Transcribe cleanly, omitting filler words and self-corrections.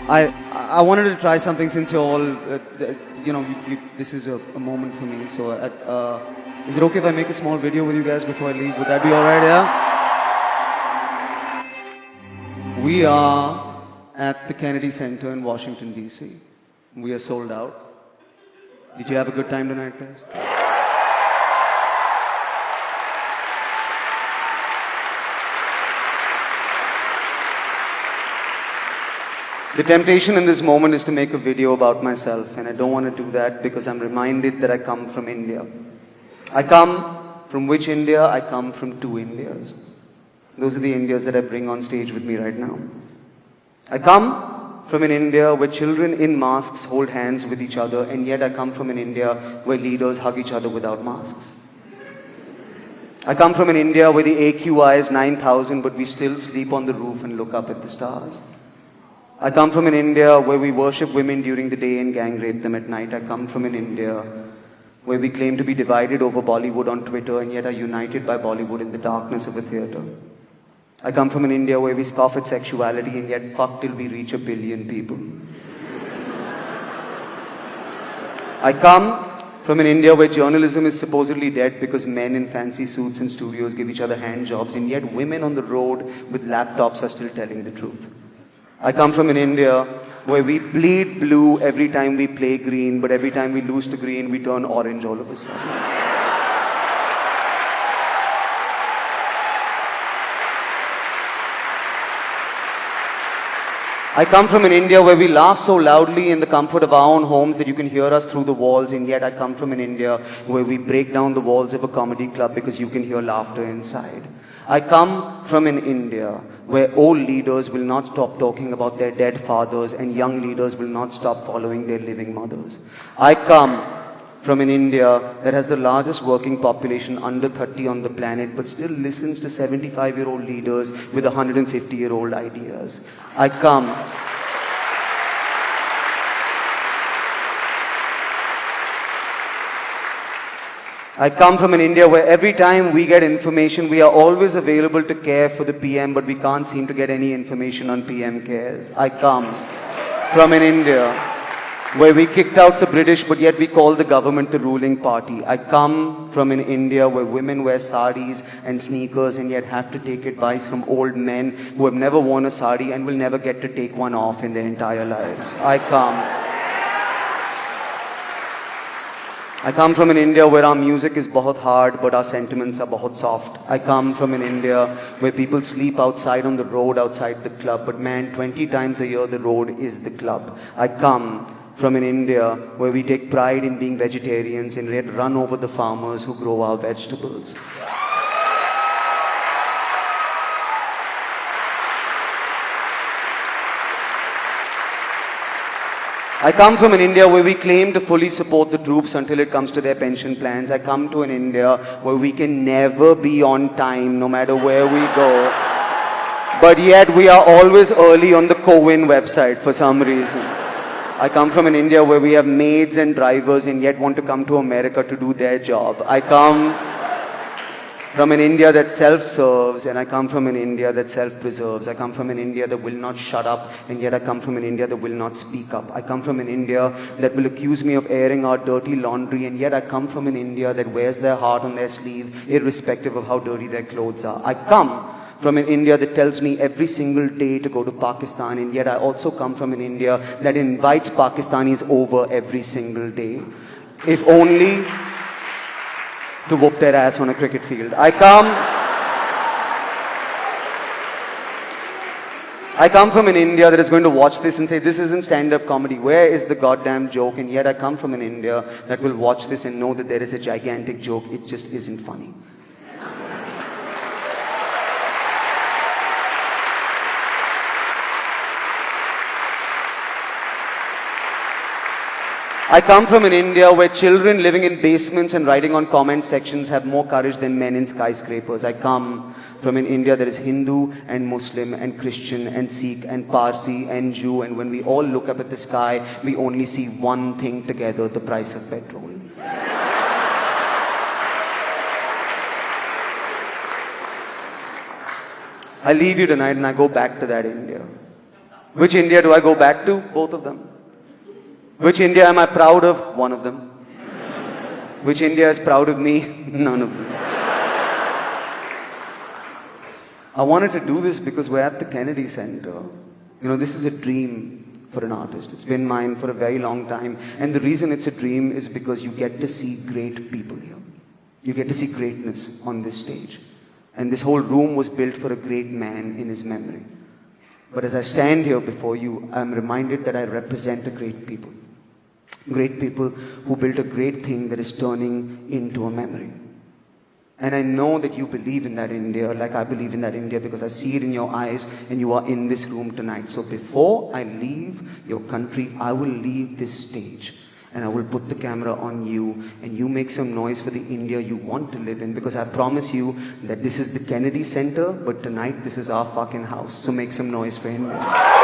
I wanted to try something since you're all, this is a moment for me. So, is it okay if I make a small video with you guys before I leave? Would that be alright, yeah? We are at the Kennedy Center in Washington, D.C. We are sold out. Did you have a good time tonight, guys? The temptation in this moment is to make a video about myself, and I don't want to do that because I'm reminded that I come from India. I come from which India? I come from two Indias. Those are the Indias that I bring on stage with me right now. I come from an India where children in masks hold hands with each other, and yet I come from an India where leaders hug each other without masks. I come from an India where the AQI is 9,000, but we still sleep on the roof and look up at the stars. I come from an India where we worship women during the day and gang rape them at night. I come from an India where we claim to be divided over Bollywood on Twitter and yet are united by Bollywood in the darkness of a theatre. I come from an India where we scoff at sexuality and yet fuck till we reach 1 billion people. I come from an India where journalism is supposedly dead because men in fancy suits in studios give each other hand jobs, and yet women on the road with laptops are still telling the truth. I come from an India where we bleed blue every time we play green, but every time we lose to green, we turn orange all of a sudden. I come from an India where we laugh so loudly in the comfort of our own homes that you can hear us through the walls, and yet I come from an India where we break down the walls of a comedy club because you can hear laughter inside. I come from an India where old leaders will not stop talking about their dead fathers and young leaders will not stop following their living mothers. I come from an India that has the largest working population under 30 on the planet but still listens to 75-year-old leaders with 150-year-old ideas. I come from an India where every time we get information, we are always available to care for the PM, but we can't seem to get any information on PM cares. I come from an India where we kicked out the British, but yet we call the government the ruling party. I come from an India where women wear saris and sneakers and yet have to take advice from old men who have never worn a sari and will never get to take one off in their entire lives. I come from an India where our music is bahut hard, but our sentiments are bahut soft. I come from an India where people sleep outside on the road outside the club, but man, 20 times a year the road is the club. I come from an India where we take pride in being vegetarians and yet run over the farmers who grow our vegetables. I come from an India where we claim to fully support the troops until it comes to their pension plans. I come to an India where we can never be on time no matter where we go. But yet we are always early on the CoWIN website for some reason. I come from an India where we have maids and drivers and yet want to come to America to do their job. I come from an India that self-serves, and I come from an India that self-preserves. I come from an India that will not shut up, and yet I come from an India that will not speak up. I come from an India that will accuse me of airing our dirty laundry, and yet I come from an India that wears their heart on their sleeve, irrespective of how dirty their clothes are. I come from an India that tells me every single day to go to Pakistan, and yet I also come from an India that invites Pakistanis over every single day, if only to whoop their ass on a cricket field. I come from an India that is going to watch this and say, this isn't stand-up comedy, where is the goddamn joke? And yet I come from an India that will watch this and know that there is a gigantic joke, it just isn't funny. I come from an India where children living in basements and writing on comment sections have more courage than men in skyscrapers. I come from an India that is Hindu and Muslim and Christian and Sikh and Parsi and Jew, and when we all look up at the sky, we only see one thing together, the price of petrol. I leave you tonight and I go back to that India. Which India do I go back to? Both of them. Which India am I proud of? One of them. Which India is proud of me? None of them. I wanted to do this because we're at the Kennedy Center. You know, this is a dream for an artist. It's been mine for a very long time. And the reason it's a dream is because you get to see great people here. You get to see greatness on this stage. And this whole room was built for a great man in his memory. But as I stand here before you, I'm reminded that I represent a great people. Great people who built a great thing that is turning into a memory. And I know that you believe in that India like I believe in that India because I see it in your eyes and you are in this room tonight. So before I leave your country, I will leave this stage and I will put the camera on you and you make some noise for the India you want to live in because I promise you that this is the Kennedy Center, but tonight this is our fucking house. So make some noise for India.